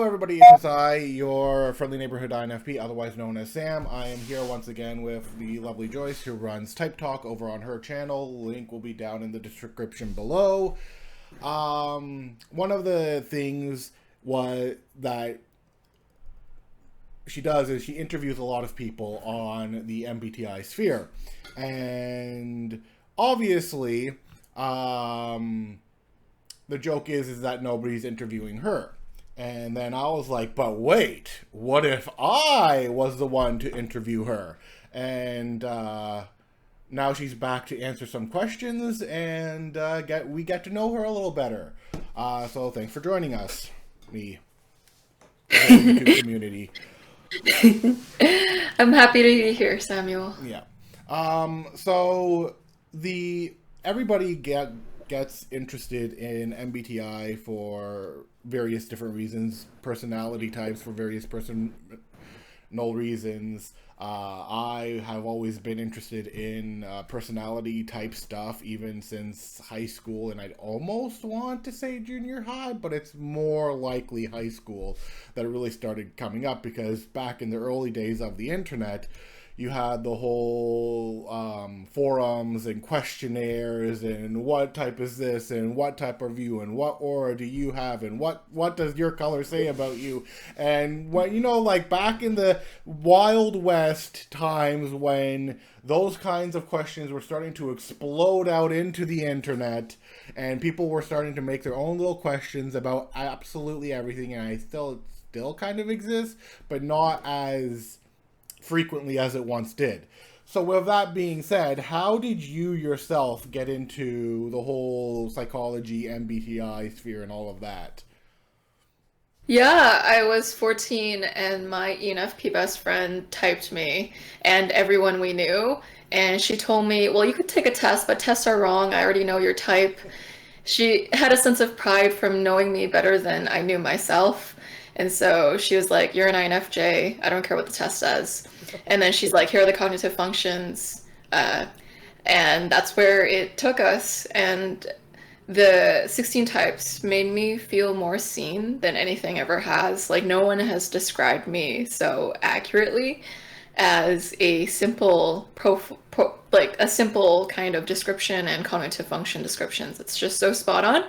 Hello everybody, it's I, your friendly neighborhood INFP, otherwise known as Sam. I am here once again with the lovely Joyce, who runs Type Talk over on her channel. Link will be down in the description below. One of the things that she does is she interviews a lot of people on the MBTI sphere. And obviously, the joke is that nobody's interviewing her. And then I was like, but wait, what if I was the one to interview her? And now she's back to answer some questions, and we get to know her a little better. So thanks for joining us, the YouTube community. I'm happy to be here, Samuel. Yeah. So everybody gets interested in MBTI for various different reasons, personality types for various personal reasons. I have always been interested in personality type stuff even since high school, and I'd almost want to say junior high, but it's more likely high school that it really started coming up, because back in the early days of the internet, you had the whole forums and questionnaires and what type is this and what type are you and what aura do you have and what does your color say about you, and what, like back in the Wild West times when those kinds of questions were starting to explode out into the internet and people were starting to make their own little questions about absolutely everything, and I still kind of exists, but not as frequently as it once did. So with that being said, how did you yourself get into the whole psychology, MBTI sphere and all of that? Yeah, I was 14 and my ENFP best friend typed me and everyone we knew. And she told me, well, you could take a test, but tests are wrong. I already know your type. She had a sense of pride from knowing me better than I knew myself. And so she was like, you're an INFJ. I don't care what the test says. And then she's like, here are the cognitive functions. And that's where it took us. And the 16 types made me feel more seen than anything ever has. Like, no one has described me so accurately as a simple a simple kind of description and cognitive function descriptions. It's just so spot on.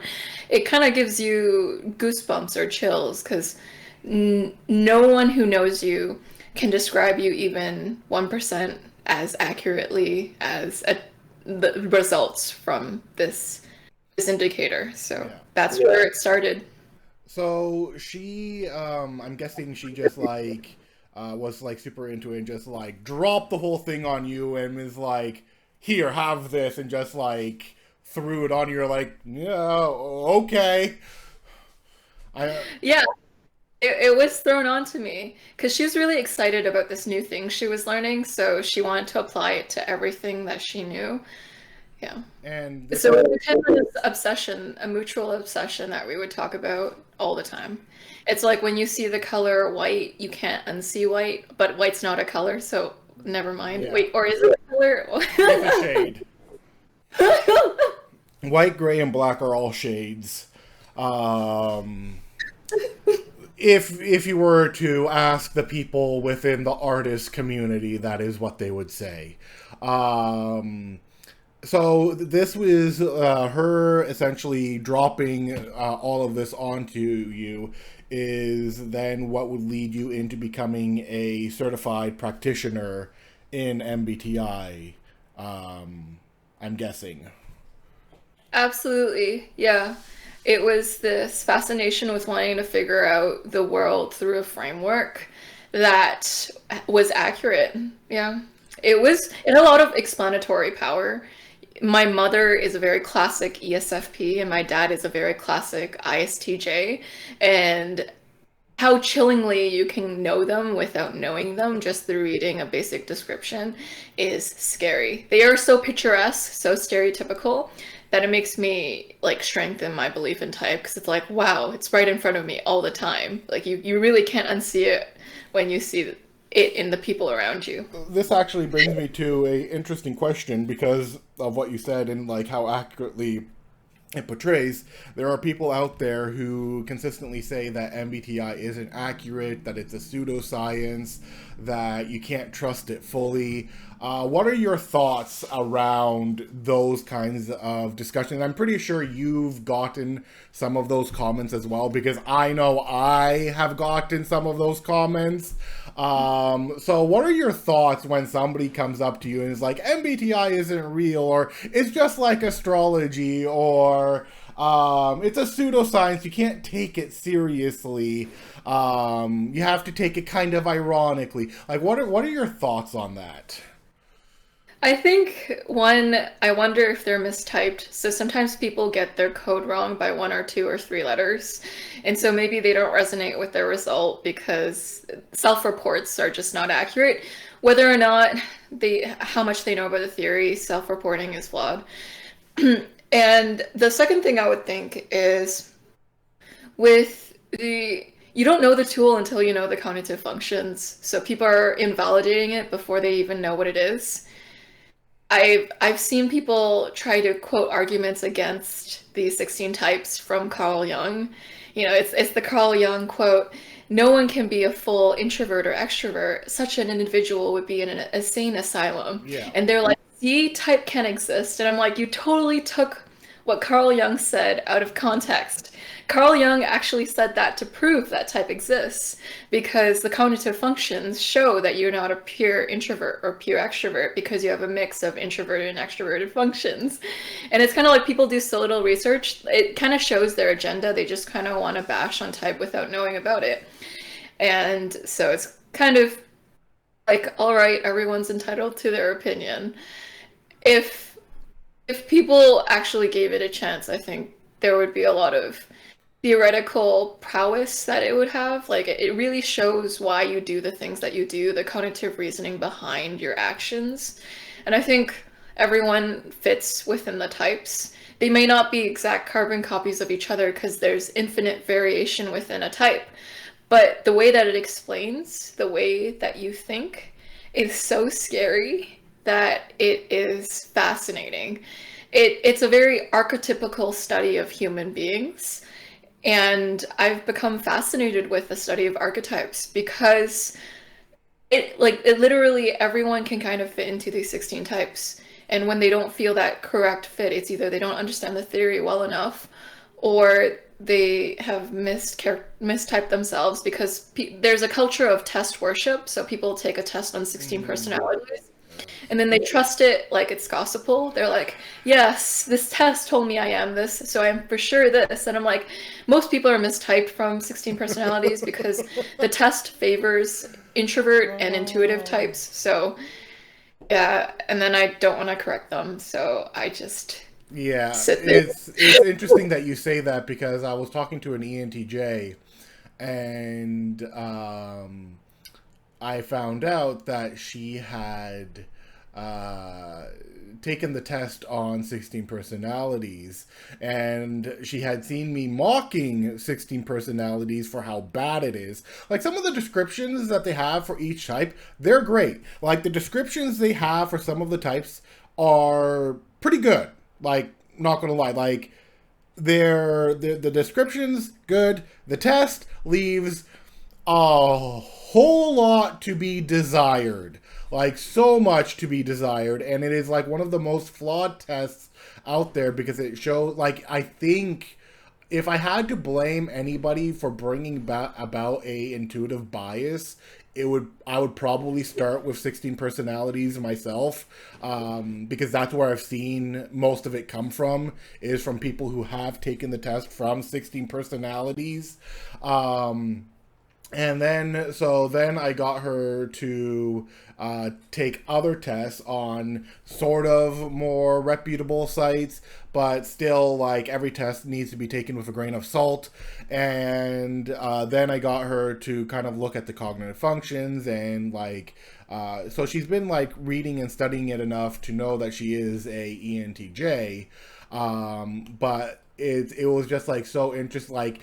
It kind of gives you goosebumps or chills, because no one who knows you can describe you even 1% as accurately as the results from this indicator. So Yeah. that's where it started. So she, I'm guessing she just was super into it and just dropped the whole thing on you and was like, here, have this, and just threw it on you. You're like, yeah, okay. Yeah, it was thrown on to me because she was really excited about this new thing she was learning, so she wanted to apply it to everything that she knew. Yeah. And So we had this obsession, a mutual obsession that we would talk about all the time. It's like when you see the color white, you can't unsee white, but white's not a color, so never mind. Yeah. Wait, or is it a color? It's a shade. White, gray, and black are all shades. If you were to ask the people within the artist community, that is what they would say. So this was her essentially dropping all of this onto you, is then what would lead you into becoming a certified practitioner in MBTI, I'm guessing. Absolutely, yeah. It was this fascination with wanting to figure out the world through a framework that was accurate. Yeah. It had a lot of explanatory power. My mother is a very classic ESFP and my dad is a very classic ISTJ. And how chillingly you can know them without knowing them just through reading a basic description is scary. They are so picturesque, so stereotypical, that it makes me strengthen my belief in type, because it's like, wow, it's right in front of me all the time. Like you really can't unsee it when you see it in the people around you. This actually brings me to a interesting question because of what you said and how accurately it portrays, there are people out there who consistently say that MBTI isn't accurate, that it's a pseudoscience, that you can't trust it fully. What are your thoughts around those kinds of discussions? I'm pretty sure you've gotten some of those comments as well, because I know I have gotten some of those comments. So what are your thoughts when somebody comes up to you and is like, MBTI isn't real, or it's just like astrology, or it's a pseudoscience, you can't take it seriously, you have to take it kind of ironically. Like, what are your thoughts on that? I think one, I wonder if they're mistyped. So sometimes people get their code wrong by one or two or three letters. And so maybe they don't resonate with their result because self-reports are just not accurate. Whether or not how much they know about the theory, self-reporting is flawed. And the second thing I would think is with you don't know the tool until you know the cognitive functions. So people are invalidating it before they even know what it is. I've seen people try to quote arguments against these 16 types from Carl Jung. You know, it's the Carl Jung quote, "No one can be a full introvert or extrovert. Such an individual would be in an insane asylum." Yeah. And they're like, "See, type can exist." And I'm like, you totally took what Carl Jung said out of context. Carl Jung actually said that to prove that type exists, because the cognitive functions show that you're not a pure introvert or pure extrovert because you have a mix of introverted and extroverted functions. And it's kind of like people do so little research, it kind of shows their agenda. They just kind of want to bash on type without knowing about it. And so it's kind of like, all right, everyone's entitled to their opinion. If people actually gave it a chance, I think there would be a lot of theoretical prowess that it would have. Like, it really shows why you do the things that you do, the cognitive reasoning behind your actions. And I think everyone fits within the types. They may not be exact carbon copies of each other because there's infinite variation within a type. But the way that it explains the way that you think is so scary that it is fascinating. It's a very archetypical study of human beings. And I've become fascinated with the study of archetypes because it literally everyone can kind of fit into these 16 types. And when they don't feel that correct fit, it's either they don't understand the theory well enough, or they have mistyped themselves, because there's a culture of test worship. So people take a test on 16 personalities and then they trust it like it's gospel. They're like, yes, this test told me I am this, so I'm for sure this. And I'm like, most people are mistyped from 16 personalities because the test favors introvert and intuitive types. So yeah, and then I don't want to correct them, so I just Yeah, sit there. it's interesting that you say that, because I was talking to an ENTJ, and I found out that she had uh, taken the test on 16 personalities, and she had seen me mocking 16 personalities for how bad it is. Like, some of the descriptions that they have for each type, they're great. Like, the descriptions they have for some of the types are pretty good. Like, not gonna lie, like, the description's good. The test leaves a whole lot to be desired. Like, so much to be desired. And it is like one of the most flawed tests out there, because it shows, like, I think if I had to blame anybody for bringing about a intuitive bias, I would probably start with 16 personalities myself, because that's where I've seen most of it come from, is from people who have taken the test from 16 personalities. And then I got her to take other tests on sort of more reputable sites, but still, like, every test needs to be taken with a grain of salt. And then I got her to kind of look at the cognitive functions, and like, so she's been like reading and studying it enough to know that she is a ENTJ. But it was just like so interesting, like,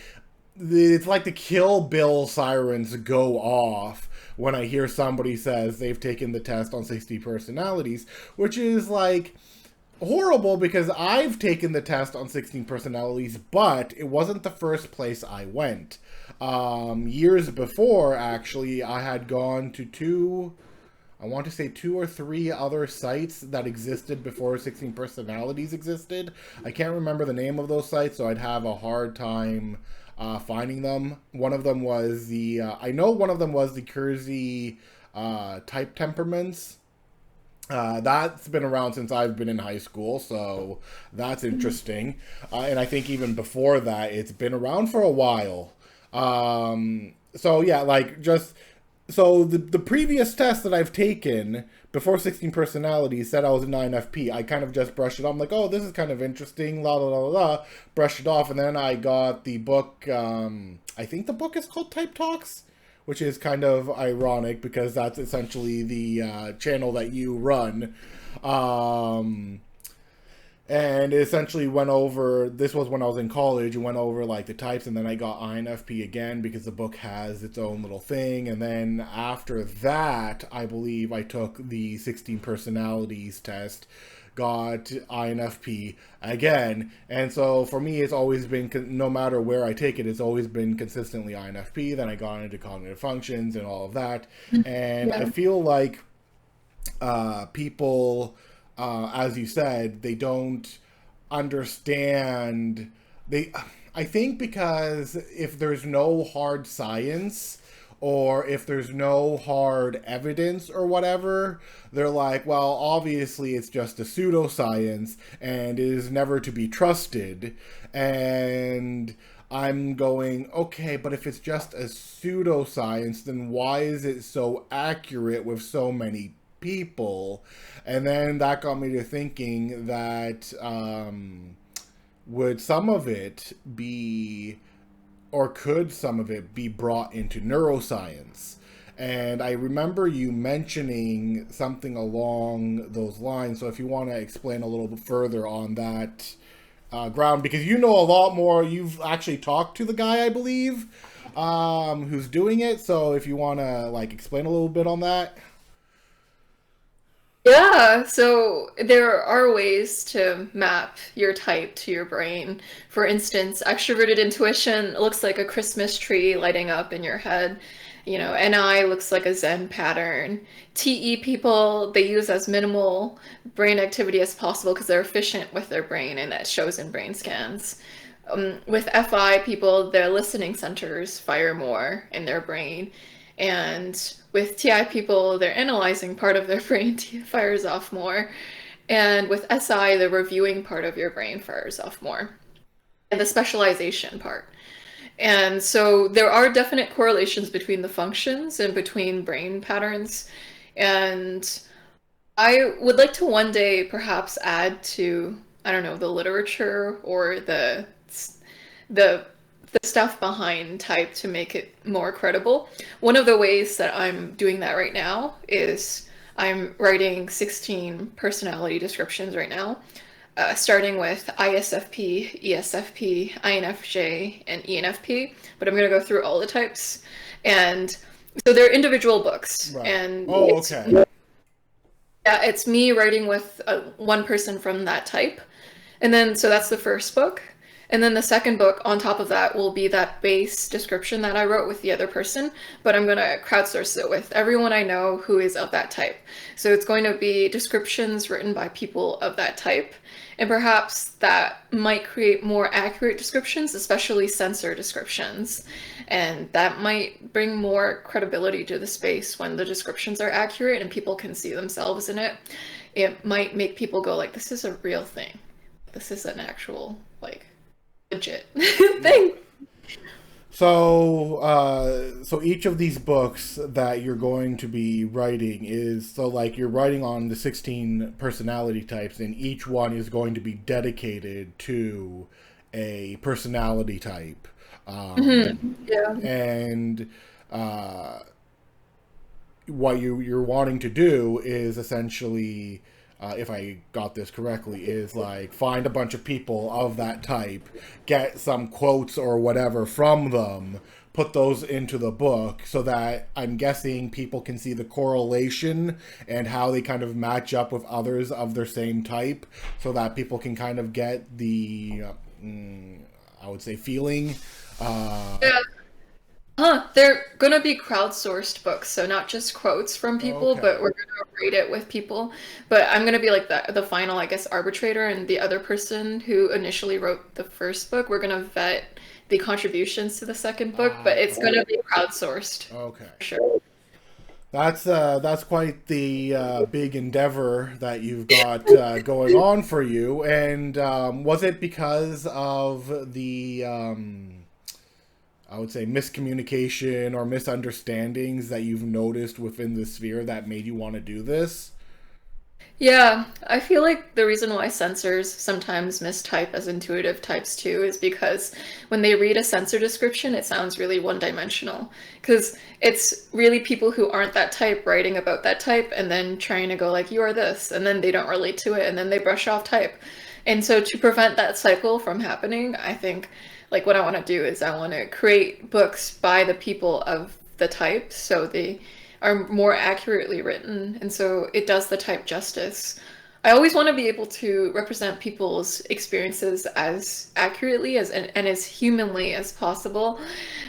it's like the Kill Bill sirens go off when I hear somebody says they've taken the test on 60 personalities, which is like, horrible because I've taken the test on 16 personalities, but it wasn't the first place I went. Years before, actually, I had gone to I want to say two or three other sites that existed before 16 personalities existed. I can't remember the name of those sites, so I'd have a hard time finding them. One of them was I know one of them was the Kersey type temperaments. That's been around since I've been in high school, so that's interesting. And I think even before that, it's been around for a while. So yeah, like just so the previous test that I've taken before 16 personalities said I was an INFP. I kind of just brushed it off. I'm like, oh, this is kind of interesting, la la la la, brushed it off, and then I got the book. I think the book is called Type Talks, which is kind of ironic because that's essentially the channel that you run. And it essentially went over, this was when I was in college, it went over like the types, and then I got INFP again because the book has its own little thing. And then after that, I believe I took the 16 personalities test, got INFP again. And so for me, it's always been, no matter where I take it, it's always been consistently INFP. Then I got into cognitive functions and all of that. And Yeah. I feel like people, as you said, they don't understand. I think because if there's no hard science or if there's no hard evidence or whatever, they're like, well, obviously it's just a pseudoscience and it is never to be trusted. And I'm going, okay, but if it's just a pseudoscience, then why is it so accurate with so many people? And then that got me to thinking that would some of it be, or could some of it be brought into neuroscience? And I remember you mentioning something along those lines. So if you want to explain a little bit further on that ground, because you know a lot more. You've actually talked to the guy, I believe, who's doing it. So if you want to like explain a little bit on that. Yeah, so there are ways to map your type to your brain. For instance, extroverted intuition looks like a Christmas tree lighting up in your head. NI looks like a Zen pattern. TE people, they use as minimal brain activity as possible because they're efficient with their brain, and that shows in brain scans. With FI people, their listening centers fire more in their brain. And with TI people, they're analyzing part of their brain fires off more. And with SI, the reviewing part of your brain fires off more. And the specialization part. And so there are definite correlations between the functions and between brain patterns. And I would like to one day perhaps add to, I don't know, the literature or the the stuff behind type to make it more credible. One of the ways that I'm doing that right now is I'm writing 16 personality descriptions right now, starting with ISFP, ESFP, INFJ, and ENFP. But I'm going to go through all the types. And so they're individual books. Right. And Oh, okay. yeah, it's me writing with one person from that type. And then, so that's the first book. And then the second book on top of that will be that base description that I wrote with the other person, but I'm going to crowdsource it with everyone I know who is of that type. So it's going to be descriptions written by people of that type. And perhaps that might create more accurate descriptions, especially sensor descriptions. And that might bring more credibility to the space when the descriptions are accurate and people can see themselves in it. It might make people go like, this is a real thing. This is an actual, like, legit thing. So each of these books that you're going to be writing is, so like you're writing on the 16 personality types, and each one is going to be dedicated to a personality type. Yeah. And what you're wanting to do is essentially, if I got this correctly, is like find a bunch of people of that type, get some quotes or whatever from them, put those into the book so that I'm guessing people can see the correlation and how they kind of match up with others of their same type, so that people can kind of get the, I would say, feeling. Uh, Yeah. Huh, they're gonna be crowdsourced books, so not just quotes from people, but okay. we're gonna rate it with people. But I'm gonna be like the final, I guess, arbitrator, and the other person who initially wrote the first book, we're gonna vet the contributions to the second book, but it's Okay. gonna be crowdsourced Okay. for sure. That's quite the big endeavor that you've got going on for you. And was it because of the I would say miscommunication or misunderstandings that you've noticed within the sphere that made you want to do this? Yeah, I feel like the reason why censors sometimes mistype as intuitive types too is because when they read a censor description, it sounds really one-dimensional. Because it's really people who aren't that type writing about that type and then trying to go like, you are this, and then they don't relate to it, and then they brush off type. And so to prevent that cycle from happening, I think like what I want to do is I want to create books by the people of the type so they are more accurately written, and so it does the type justice. I always want to be able to represent people's experiences as accurately and as humanly as possible.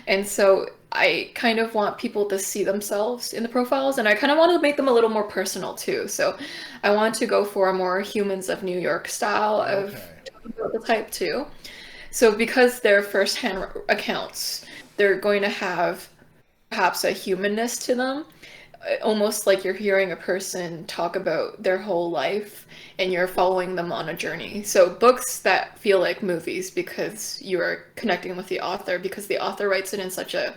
And so I kind of want people to see themselves in the profiles, and I kind of want to make them a little more personal too. So I want to go for a more Humans of New York style of Okay. the type too. So because they're firsthand accounts, they're going to have perhaps a humanness to them, almost like you're hearing a person talk about their whole life and you're following them on a journey. So books that feel like movies because you are connecting with the author because the author writes it in such a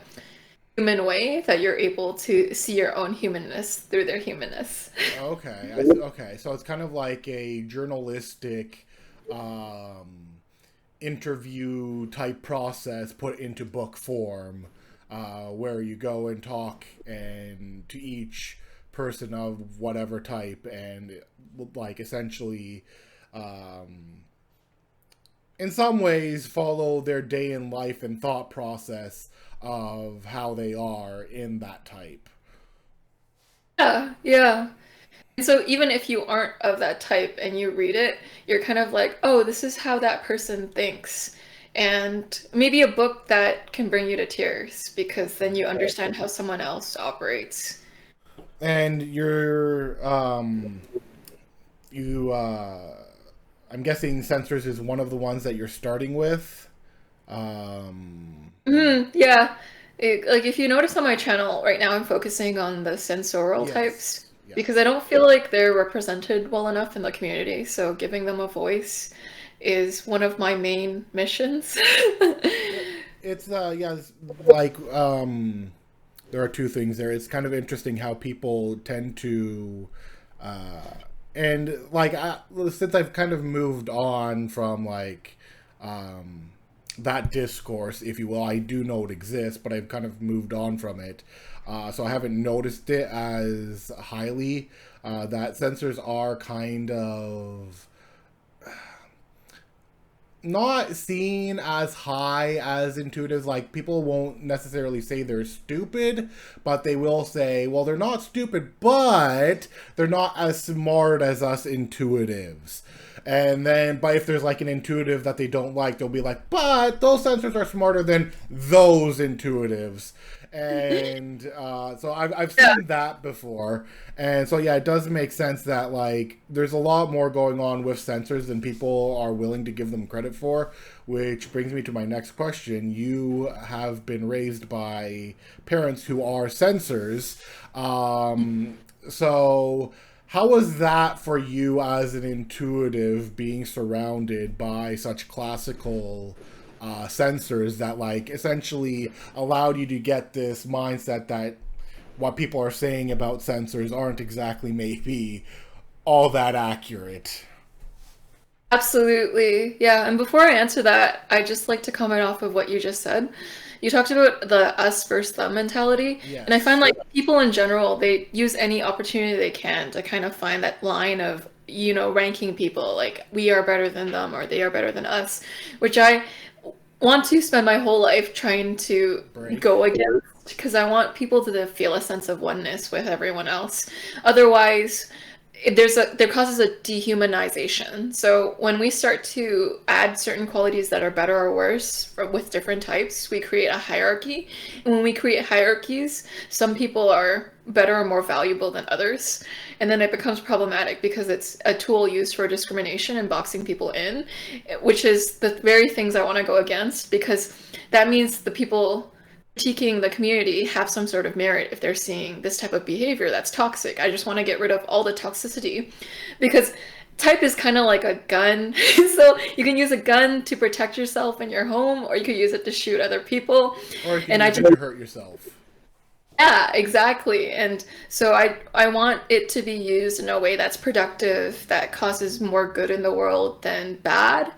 human way that you're able to see your own humanness through their humanness. Okay. Okay. So it's kind of like a journalistic um, interview type process put into book form, where you go and talk and to each person of whatever type, and like essentially, um, in some ways, follow their day in life and thought process of how they are in that type. Yeah, yeah. And so even if you aren't of that type and you read it, you're kind of like, oh, this is how that person thinks. And maybe a book that can bring you to tears because then you understand how someone else operates. And you I'm guessing Sensors is one of the ones that you're starting with. Um, Yeah. Like if you notice on my channel right now, I'm focusing on the sensorial types yes, because I yes. don't feel like they're represented well enough in the community. So giving them a voice is one of my main missions. It's yeah, it's like there are two things there. It's kind of interesting how people tend to uh and like since I've kind of moved on from like um that discourse, if you will, I do know it exists, but I've kind of moved on from it. So I haven't noticed it as highly. That sensors are kind of not seen as high as intuitives. Like people won't necessarily say they're stupid, but they will say, well, they're not stupid, but they're not as smart as us intuitives. And then, but if there's like an intuitive that they don't like, they'll be like, but those sensors are smarter than those intuitives. And so I've Yeah. seen that before. And so, yeah, it does make sense that, like, there's a lot more going on with sensors than people are willing to give them credit for, which brings me to my next question. You have been raised by parents who are sensors. So, how was that for you as an intuitive being surrounded by such classical sensors that like essentially allowed you to get this mindset that what people are saying about sensors aren't exactly maybe all that accurate? Absolutely. Yeah. And before I answer that, I just like to comment off of what you just said. You talked about the us versus them mentality. And I find Yes. like people in general, they use any opportunity they can to kind of find that line of, ranking people like we are better than them or they are better than us, which I want to spend my whole life trying to Break. go against because I want people to feel a sense of oneness with everyone else. Otherwise, there causes a dehumanization. So when we start to add certain qualities that are better or worse with different types, we create a hierarchy. And when we create hierarchies, some people are better or more valuable than others. And then it becomes problematic because it's a tool used for discrimination and boxing people in, which is the very things I want to go against because that means the people critiquing the community have some sort of merit if they're seeing this type of behavior that's toxic. I just want to get rid of all the toxicity because type is kind of like a gun. So you can use a gun to protect yourself in your home, or you could use it to shoot other people. Or you can And I use it just, to hurt yourself. yeah, exactly. And so I want it to be used in a way that's productive, that causes more good in the world than bad.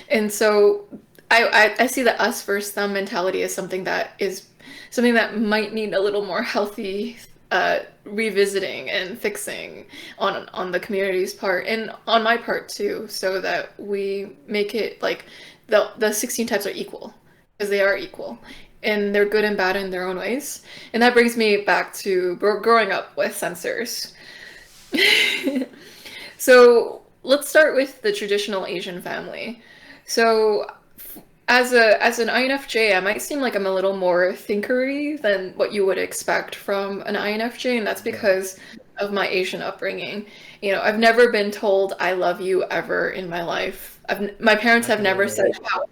And so I see the us versus them mentality as something that might need a little more healthy revisiting and fixing on the community's part and on my part too, so that we make it like the 16 types are equal because they are equal and they're good and bad in their own ways. And that brings me back to growing up with sensors. So let's start with the traditional Asian family. So as an INFJ, I might seem like I'm a little more thinkery than what you would expect from an INFJ, and that's Right. because of my Asian upbringing. I've never been told I love you ever in my life. My parents I have can never said relate. how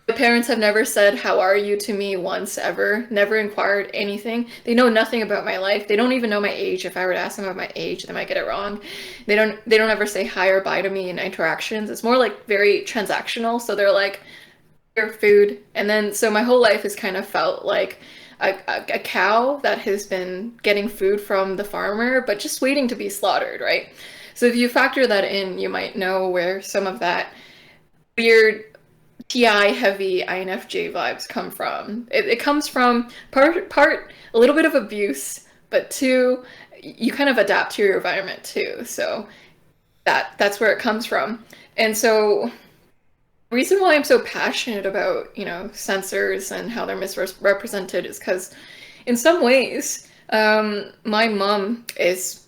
my parents have never said, "How are you?" to me once ever, never inquired anything. They know nothing about my life. They don't even know my age. If I were to ask them about my age, they might get it wrong. They don't ever say hi or bye to me in interactions. It's more like very transactional. So they're like, your food. And then, so my whole life has kind of felt like a cow that has been getting food from the farmer, but just waiting to be slaughtered, right? So if you factor that in, you might know where some of that weird TI heavy INFJ vibes come from. It comes from part a little bit of abuse, but two, you kind of adapt to your environment too. So that's where it comes from. And so the reason why I'm so passionate about, sensors and how they're misrepresented is because in some ways, my mom is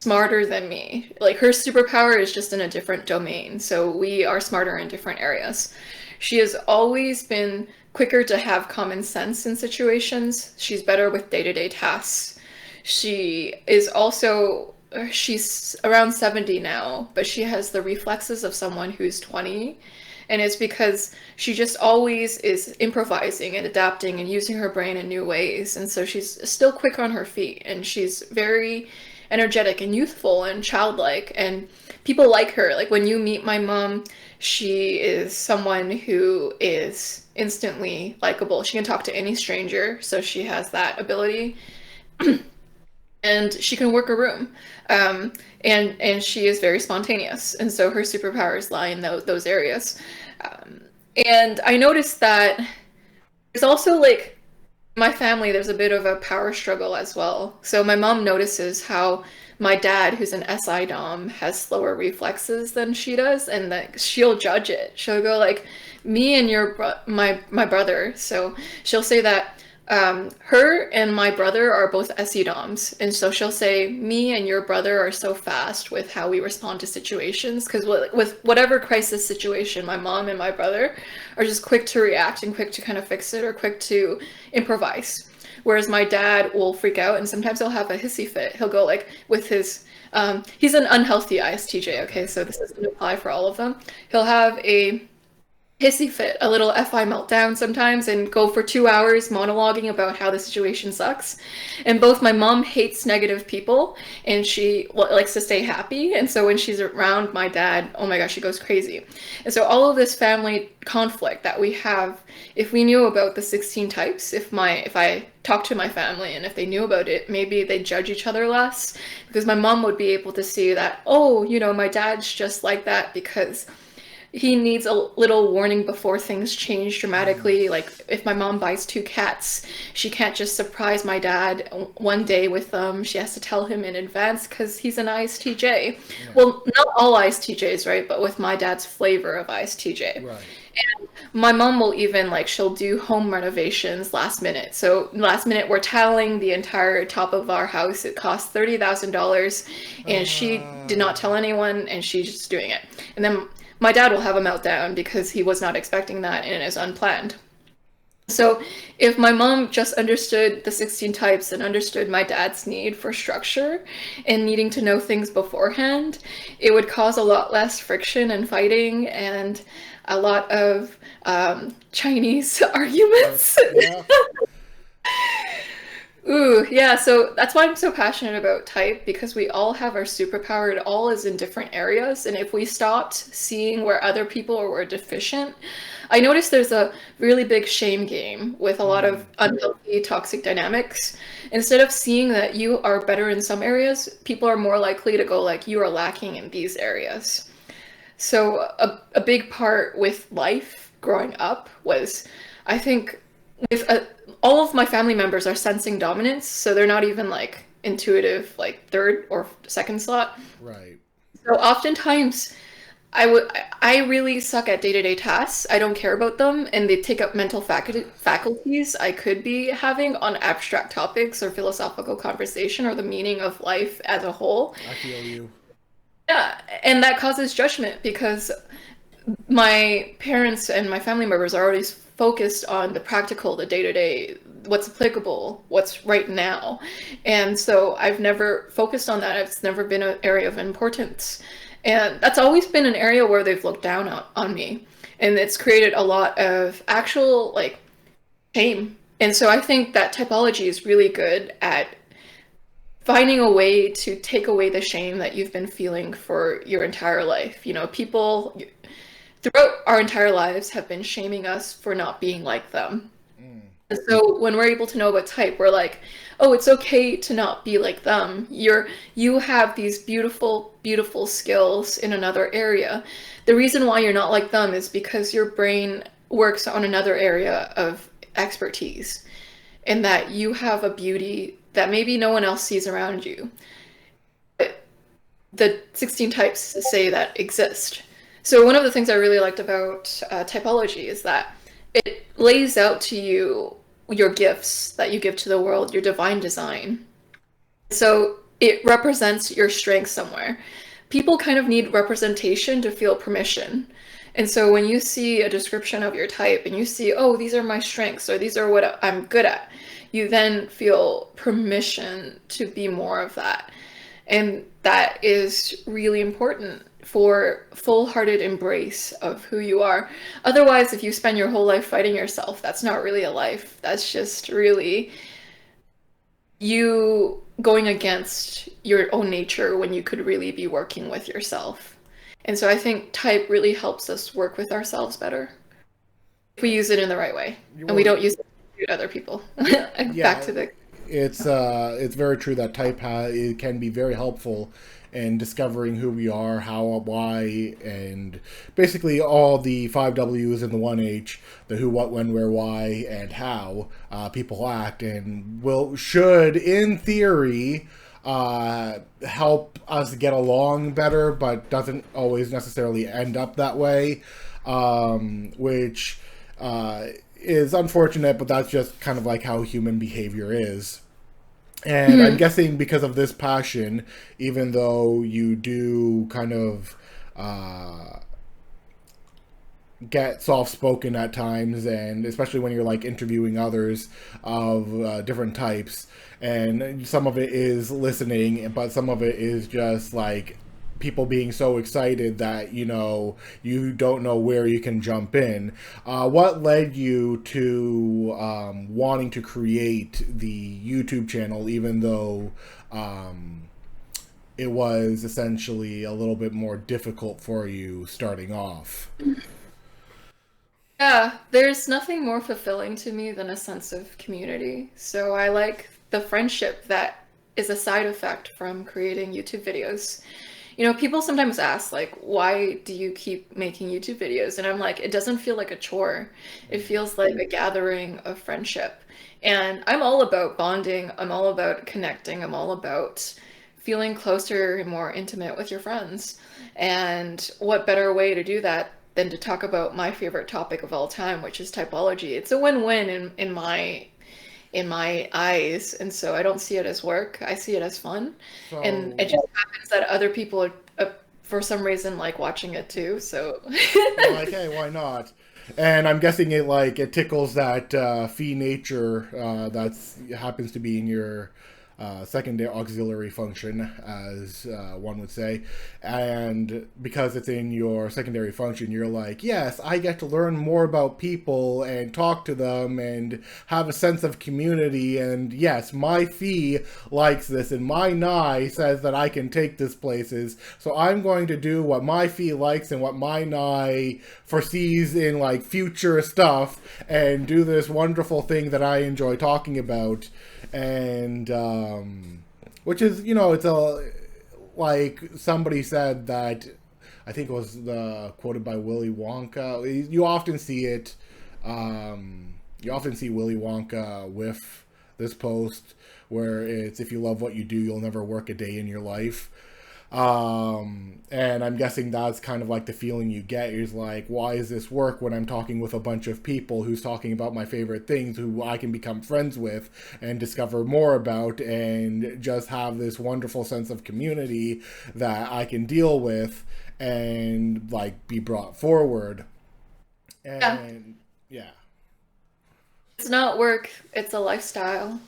smarter than me. Like her superpower is just in a different domain. So we are smarter in different areas. She has always been quicker to have common sense in situations. She's better with day-to-day tasks. She's around 70 now, but she has the reflexes of someone who's 20. And it's because she just always is improvising and adapting and using her brain in new ways. And so she's still quick on her feet and she's very energetic and youthful and childlike. And people like her. Like when you meet my mom, she is someone who is instantly likable. She can talk to any stranger, so she has that ability. And she can work a room. And she is very spontaneous, and so her superpowers lie in those areas. Um, and I noticed that there's also like my family, there's a bit of a power struggle as well. So my mom notices how my dad, who's an SI Dom, has slower reflexes than she does, and that she'll judge it. She'll go like, "Me and my brother." So she'll say that her and my brother are both SE Doms, and so she'll say, "Me and your brother are so fast with how we respond to situations because with whatever crisis situation, my mom and my brother are just quick to react and quick to kind of fix it or quick to improvise." Whereas my dad will freak out and sometimes he'll have a hissy fit. He'll go like with his he's an unhealthy ISTJ, okay, Okay. so this doesn't apply for all of them. He'll have a hissy fit, a little FI meltdown sometimes, and go for 2 hours monologuing about how the situation sucks. And both my mom hates negative people, and she likes to stay happy. And so when she's around my dad, oh my gosh, she goes crazy. And so all of this family conflict that we have, if we knew about the 16 types, if I talked to my family and if they knew about it, maybe they'd judge each other less. Because my mom would be able to see that, oh, my dad's just like that because he needs a little warning before things change Mm. dramatically. Like if my mom buys two cats, she can't just surprise my dad one day with them. She has to tell him in advance because he's an ISTJ. Yeah. Well, not all ISTJs, right? But with my dad's flavor of ISTJ. Right. My mom will even like she'll do home renovations last minute. So last minute we're tiling the entire top of our house. It costs $30,000 and she did not tell anyone and she's just doing it. And then my dad will have a meltdown because he was not expecting that and it is unplanned. So if my mom just understood the 16 types and understood my dad's need for structure and needing to know things beforehand, it would cause a lot less friction and fighting and a lot of Chinese arguments. Yeah. Ooh, yeah, so that's why I'm so passionate about type because we all have our superpower. It all is in different areas. And if we stopped seeing where other people were deficient, I noticed there's a really big shame game with a lot of Mm. unhealthy, toxic dynamics. Instead of seeing that you are better in some areas, people are more likely to go like you are lacking in these areas. So a big part with life growing up was, I think, with all of my family members are sensing dominance, so they're not even like intuitive, like third or second slot. Right. So oftentimes, I really suck at day-to-day tasks. I don't care about them, and they take up mental faculties I could be having on abstract topics or philosophical conversation or the meaning of life as a whole. I feel you. Yeah, and that causes judgment because my parents and my family members are always focused on the practical, the day-to-day, what's applicable, what's right now. And so I've never focused on that. It's never been an area of importance. And that's always been an area where they've looked down on me. And it's created a lot of actual like shame. And so I think that typology is really good at finding a way to take away the shame that you've been feeling for your entire life. You know, people throughout our entire lives have been shaming us for not being like them. Mm. And so when we're able to know about type, we're like, oh, it's okay to not be like them. You have these beautiful, beautiful skills in another area. The reason why you're not like them is because your brain works on another area of expertise, and that you have a beauty that maybe no one else sees around you. But the 16 types say that exist. So one of the things I really liked about typology is that it lays out to you your gifts that you give to the world, your divine design. So it represents your strength somewhere. People kind of need representation to feel permission. And so when you see a description of your type and you see, oh, these are my strengths or these are what I'm good at, you then feel permission to be more of that. And that is really important for full-hearted embrace of who you are. Otherwise, if you spend your whole life fighting yourself, that's not really a life. That's just really you going against your own nature when you could really be working with yourself. And so I think type really helps us work with ourselves better if we use it in the right way and we Well, don't use it to shoot other people. Back yeah, to the it's very true that it can be very helpful in discovering who we are, how, why, and basically all the five W's and the one H, the who, what, when, where, why, and how people act, and should in theory help us get along better, but doesn't always necessarily end up that way, which is unfortunate, but that's just kind of like how human behavior is. And I'm Mhm. guessing because of this passion, even though you do kind of get soft spoken at times, and especially when you're like interviewing others of different types, and some of it is listening, but some of it is just like people being so excited that you don't know where you can jump in. What led you to wanting to create the YouTube channel, even though it was essentially a little bit more difficult for you starting off? Yeah, there's nothing more fulfilling to me than a sense of community. So I like the friendship that is a side effect from creating YouTube videos. You know, people sometimes ask, like, why do you keep making YouTube videos? And I'm like, it doesn't feel like a chore. It feels like a gathering of friendship. And I'm all about bonding. I'm all about connecting. I'm all about feeling closer and more intimate with your friends. And what better way to do that than to talk about my favorite topic of all time, which is typology. It's a win-win in my eyes, and so I don't see it as work. I see it as fun, and it So, just happens that other people, for some reason, like watching it too. So, you're like, hey, why not? And I'm guessing it tickles that fee nature that's happens to be in your secondary auxiliary function, as one would say. And because it's in your secondary function, you're like, yes, I get to learn more about people and talk to them and have a sense of community. And yes, my fee likes this, and my nai says that I can take this places. So I'm going to do what my fee likes and what my nai foresees in like future stuff, and do this wonderful thing that I enjoy talking about. And which is, it's a, like somebody said that, I think it was the quoted by Willy Wonka. You often see it. You often see Willy Wonka with this post where it's, if you love what you do, you'll never work a day in your life. And I'm guessing that's kind of like the feeling you get is like, why is this work when I'm talking with a bunch of people who's talking about my favorite things, who I can become friends with and discover more about, and just have this wonderful sense of community that I can deal with and like be brought forward. yeah, And yeah. it's not work, it's a lifestyle.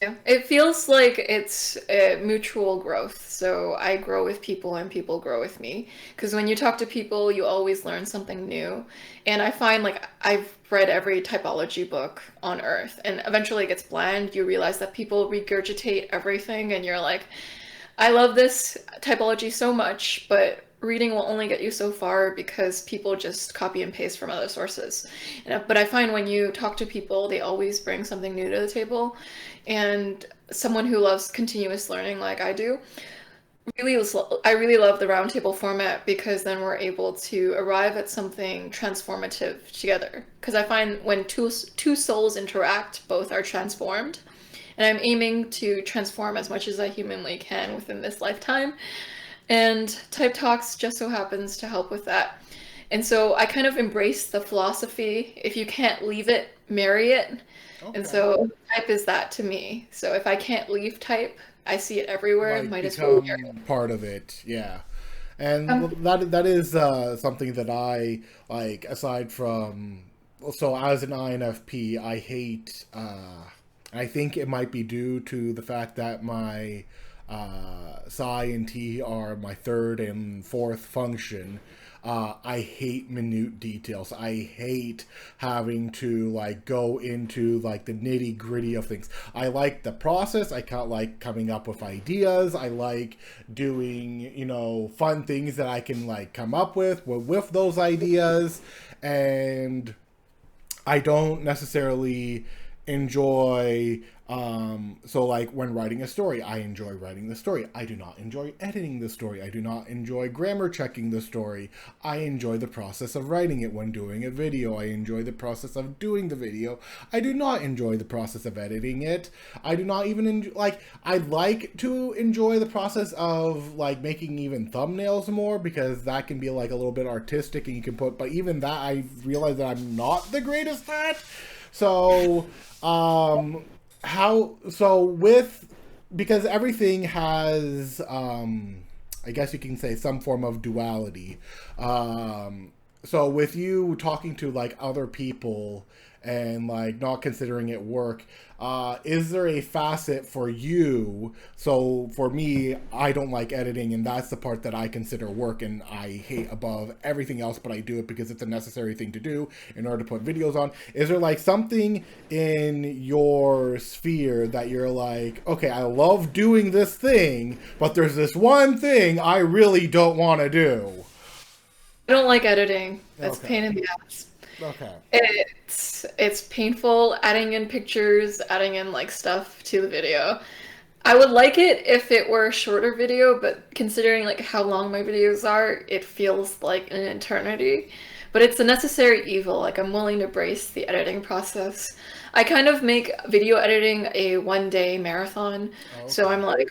Yeah. It feels like it's a mutual growth. So I grow with people and people grow with me. Because when you talk to people, you always learn something new. And I find like I've read every typology book on earth, and eventually it gets bland. You realize that people regurgitate everything, and you're like, I love this typology so much, but reading will only get you so far because people just copy and paste from other sources. But I find when you talk to people, they always bring something new to the table. And someone who loves continuous learning like I do, I really love the roundtable format because then we're able to arrive at something transformative together. Because I find when two souls interact, both are transformed. And I'm aiming to transform as much as I humanly can within this lifetime. And Type Talks just so happens to help with that. And so I kind of embrace the philosophy, if you can't leave it, marry it. And Okay. so type is that to me. So if I can't leave type, I see it everywhere, Like might as well marry become part of it, yeah. And it. that is something that I like. Aside from, so as an INFP, I hate. I think it might be due to the fact that my psi and t are my third and fourth function. I hate minute details. I hate having to like go into like the nitty gritty of things. I like the process. I can't like coming up with ideas. I like doing, fun things that I can like come up with those ideas. And I don't necessarily enjoy, so like when writing a story, I enjoy writing the story. I do not enjoy editing the story. I do not enjoy grammar checking the story. I enjoy the process of writing it. When doing a video, I enjoy the process of doing the video. I do not enjoy the process of editing it. I do not even enjoy, like, I like to enjoy the process of like making even thumbnails more, because that can be like a little bit artistic and you can put, but even that I realize that I'm not the greatest at. So, because everything has, I guess you can say, some form of duality. So with you talking to like other people and like not considering it work, is there a facet for you? So for me, I don't like editing, and that's the part that I consider work and I hate above everything else, but I do it because it's a necessary thing to do in order to put videos on. Is there like something in your sphere that you're like, okay, I love doing this thing, but there's this one thing I really don't want to do? I don't like editing. It's a Okay. pain in the ass. Okay. It's painful adding in pictures, adding in like stuff to the video. I would like it if it were a shorter video, but considering like how long my videos are, it feels like an eternity. But it's a necessary evil. Like I'm willing to brace the editing process. I kind of make video editing a 1 day marathon. So Okay. I'm like,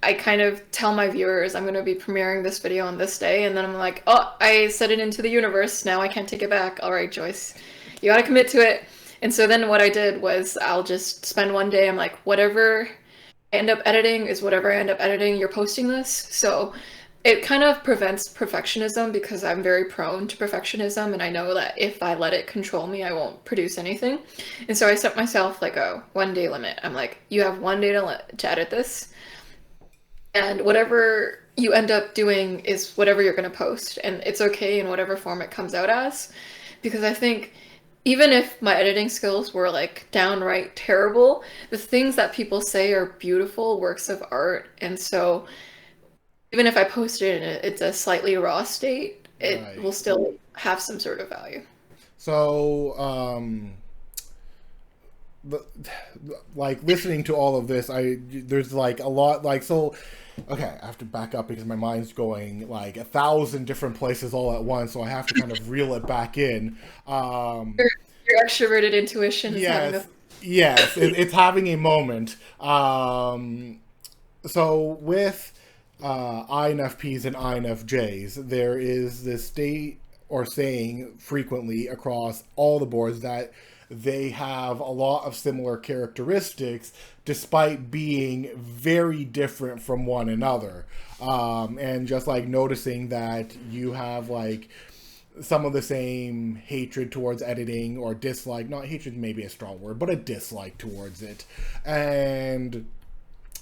I kind of tell my viewers I'm going to be premiering this video on this day, and then I'm like, oh, I set it into the universe. Now I can't take it back. All right, Joyce, you got to commit to it. And so then what I did was I'll just spend one day. I'm like, whatever I end up editing is whatever I end up editing. You're posting this, so it kind of prevents perfectionism because I'm very prone to perfectionism, and I know that if I let it control me, I won't produce anything. And so I set myself like a 1 day limit. I'm like, you have 1 day to edit this, and whatever you end up doing is whatever you're going to post, and it's okay in whatever form it comes out as. Because I think even if my editing skills were like downright terrible, the things that people say are beautiful works of art. And so even if I post it and it's a slightly raw state, it will Right. still have some sort of value. So, the, like listening to all of this, there's like a lot like so. Okay, I have to back up because my mind's going like 1,000 different places all at once, so I have to kind of reel it back in. Um, Your, your extroverted intuition is having a yes, yes, it's having a moment. So with INFPs and INFJs, there is this state or saying frequently across all the boards that they have a lot of similar characteristics despite being very different from one another. And just like noticing that you have like some of the same hatred towards editing or dislike, not hatred maybe a strong word, but a dislike towards it. And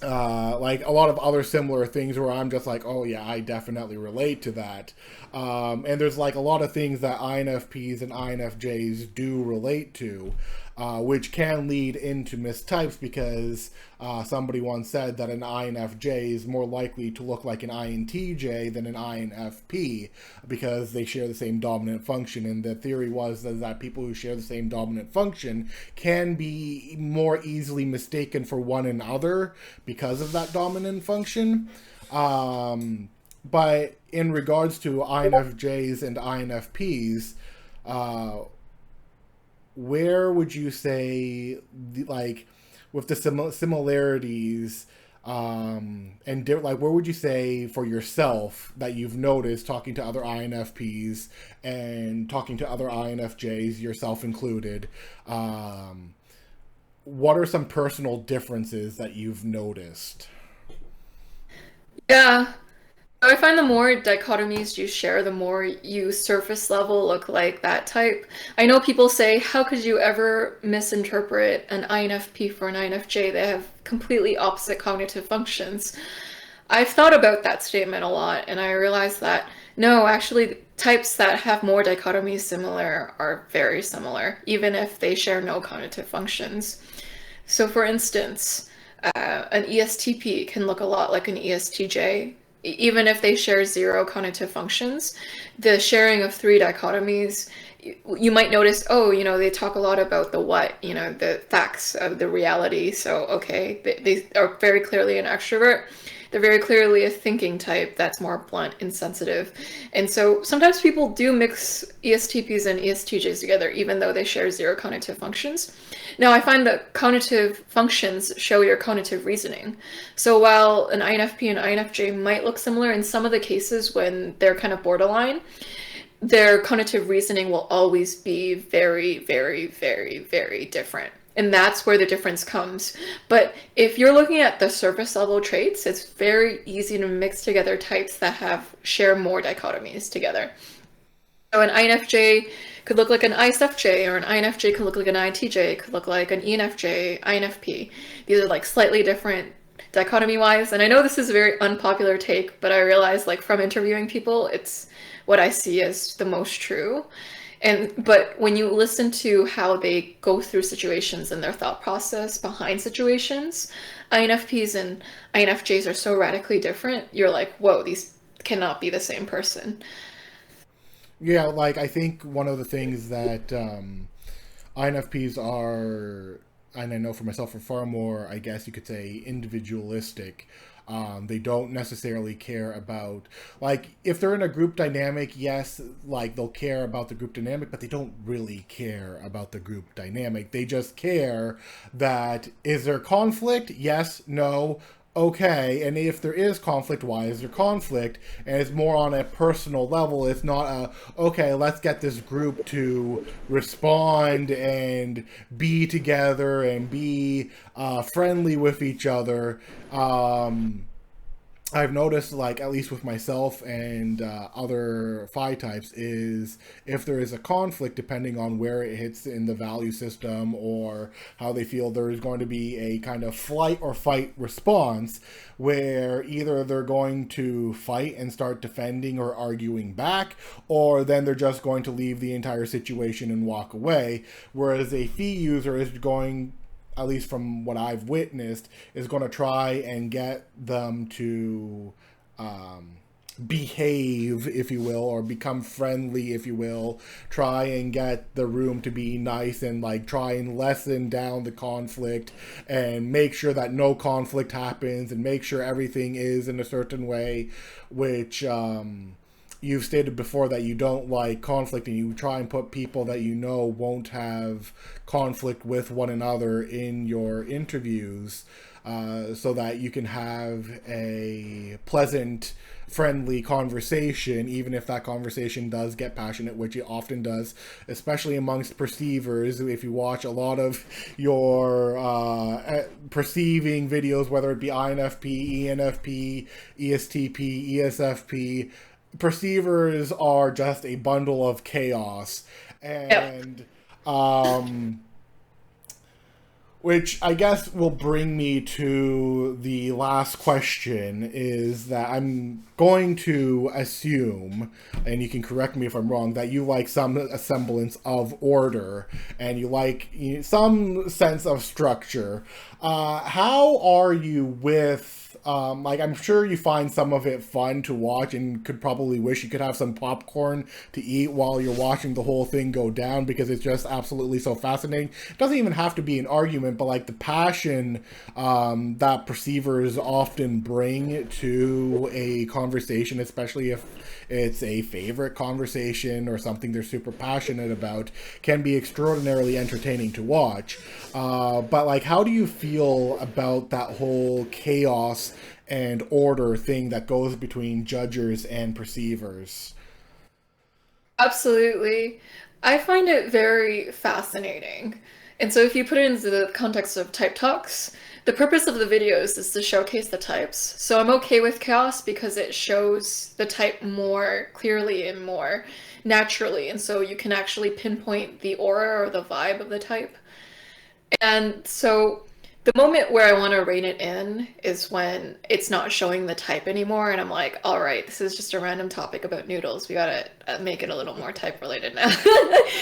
like a lot of other similar things where I'm just like, oh yeah, I definitely relate to that. And there's like a lot of things that INFPs and INFJs do relate to, which can lead into mistypes because somebody once said that an INFJ is more likely to look like an INTJ than an INFP because they share the same dominant function. And the theory was that people who share the same dominant function can be more easily mistaken for one another because of that dominant function. But in regards to INFJs and INFPs, uh, where would you say, like, with the similarities, and like, where would you say for yourself that you've noticed talking to other INFPs and talking to other INFJs, yourself included, what are some personal differences that you've noticed? yeah. I find the more dichotomies you share, the more you surface level look like that type. I know people say, how could you ever misinterpret an INFP for an INFJ? They have completely opposite cognitive functions. I've thought about that statement a lot, and I realized that no, actually, types that have more dichotomies similar are very similar, even if they share no cognitive functions. So, for instance, an ESTP can look a lot like an ESTJ, even if they share zero cognitive functions. The sharing of three dichotomies, you might notice, oh, they talk a lot about the what, the facts of the reality. So, okay, they are very clearly an extrovert. They're very clearly a thinking type that's more blunt and sensitive. And so sometimes people do mix ESTPs and ESTJs together, even though they share zero cognitive functions. Now, I find that cognitive functions show your cognitive reasoning. So while an INFP and INFJ might look similar in some of the cases when they're kind of borderline, their cognitive reasoning will always be very, very, very, very different. And that's where the difference comes. But if you're looking at the surface level traits, it's very easy to mix together types that share more dichotomies together. So an INFJ could look like an ISFJ, or an INFJ could look like an INTJ, it could look like an ENFJ, INFP. These are like slightly different dichotomy wise. And I know this is a very unpopular take, but I realize like from interviewing people, it's what I see as the most true. But when you listen to how they go through situations and their thought process behind situations, INFPs and INFJs are so radically different. You're like, whoa, these cannot be the same person. Yeah, like I think one of the things that INFPs are, and I know for myself, are far more, I guess you could say, individualistic. They don't necessarily care about, like, if they're in a group dynamic, yes, like they'll care about the group dynamic, but they don't really care about the group dynamic. They just care that is there conflict? Yes, no. okay, and if there is conflict, why is there conflict? And it's more on a personal level. It's not a, okay, let's get this group to respond and be together and be friendly with each other. I've noticed, like, at least with myself and other phi types, is if there is a conflict, depending on where it hits in the value system or how they feel, there is going to be a kind of flight or fight response where either they're going to fight and start defending or arguing back, or then they're just going to leave the entire situation and walk away. Whereas a phi user is going, at least from what I've witnessed, is going to try and get them to behave, if you will, or become friendly, if you will. Try and get the room to be nice and like try and lessen down the conflict and make sure that no conflict happens and make sure everything is in a certain way, which you've stated before that you don't like conflict and you try and put people that you know won't have conflict with one another in your interviews, so that you can have a pleasant, friendly conversation, even if that conversation does get passionate, which it often does, especially amongst perceivers. If you watch a lot of your perceiving videos, whether it be INFP, ENFP, ESTP, ESFP, perceivers are just a bundle of chaos. And which I guess will bring me to the last question, is that I'm going to assume, and you can correct me if I'm wrong, that you like some semblance of order and you like some sense of structure. How are you with like, I'm sure you find some of it fun to watch and could probably wish you could have some popcorn to eat while you're watching the whole thing go down, because it's just absolutely so fascinating. It doesn't even have to be an argument, but like the passion that perceivers often bring to a conversation, especially if it's a favorite conversation or something they're super passionate about, can be extraordinarily entertaining to watch. But like, how do you feel about that whole chaos and order thing that goes between judgers and perceivers? Absolutely. I find it very fascinating. And so if you put it into the context of type talks, the purpose of the videos is to showcase the types. So I'm okay with chaos because it shows the type more clearly and more naturally. And so you can actually pinpoint the aura or the vibe of the type. And so the moment where I want to rein it in is when it's not showing the type anymore, and I'm like, all right, this is just a random topic about noodles. We gotta make it a little more type related now.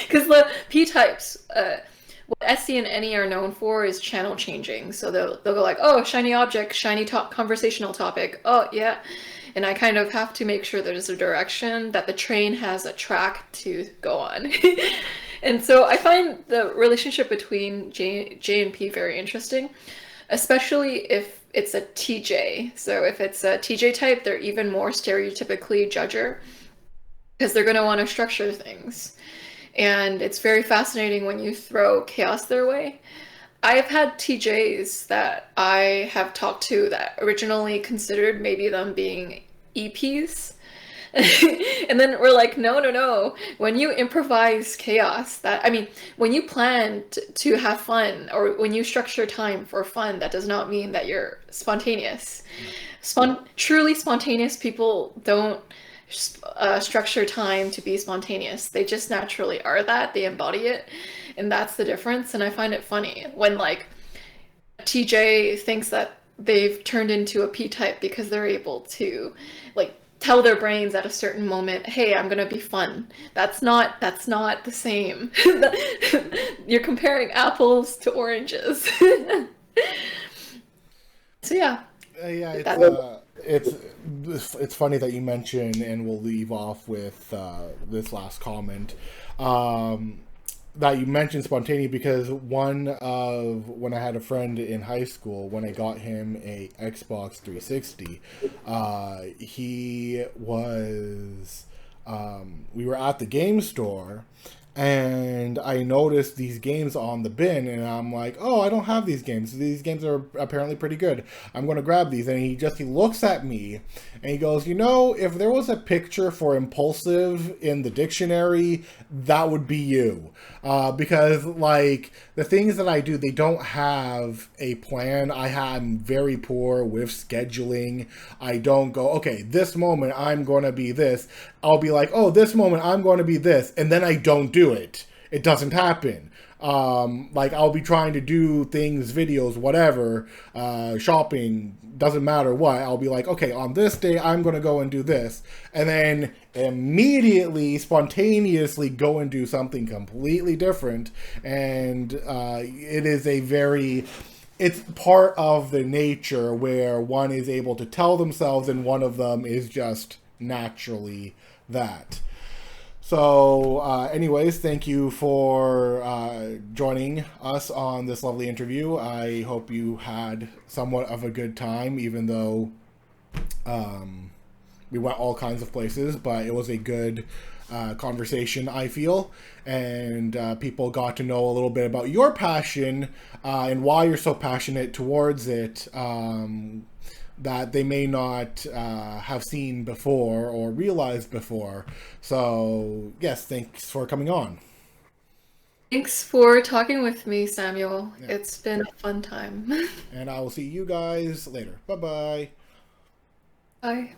Because the P types, what SC and NE are known for is channel changing. So they'll go like, oh, shiny object, shiny top conversational topic. Oh, yeah. And I kind of have to make sure there's a direction, that the train has a track to go on. And so I find the relationship between J and P very interesting, especially if it's a TJ. So if it's a TJ type, they're even more stereotypically judger because they're going to want to structure things. And it's very fascinating when you throw chaos their way. I've had TJs that I have talked to that originally considered maybe them being EPs. And then we're like, no, no, no. When you improvise chaos, that, I mean, when you plan to have fun or when you structure time for fun, that does not mean that you're spontaneous. Truly spontaneous people don't structure time to be spontaneous. They just naturally are that. They embody it. And that's the difference. And I find it funny when like TJ thinks that they've turned into a P type because they're able to like tell their brains at a certain moment, hey, I'm gonna be fun. That's not the same. You're comparing apples to oranges. So yeah. Yeah, That, it's funny that you mention, and we'll leave off with this last comment. That you mentioned spontaneity, because one of when I had a friend in high school, when I got him a Xbox 360, he was we were at the game store, and I noticed these games on the bin, and I'm like, oh, I don't have these games. These games are apparently pretty good. I'm going to grab these. And he looks at me and he goes, you know, if there was a picture for impulsive in the dictionary, that would be you. Because, like, the things that I do, they don't have a plan. I'm very poor with scheduling. I don't go, okay, this moment I'm going to be this. I'll be like, oh, this moment I'm going to be this. And then I don't do it. It doesn't happen. Like I'll be trying to do things, videos, whatever, shopping, doesn't matter what. I'll be like, okay, on this day, I'm going to go and do this. And then immediately, spontaneously go and do something completely different. And it is a very, it's part of the nature where one is able to tell themselves and one of them is just naturally that. So, anyways, thank you for joining us on this lovely interview. I hope you had somewhat of a good time, even though we went all kinds of places, but it was a good conversation, I feel. And people got to know a little bit about your passion and why you're so passionate towards it. That they may not have seen before or realized before. So, yes, thanks for coming on. Thanks for talking with me, Samuel. Yeah. It's been a fun time. And I will see you guys later. Bye bye. Bye.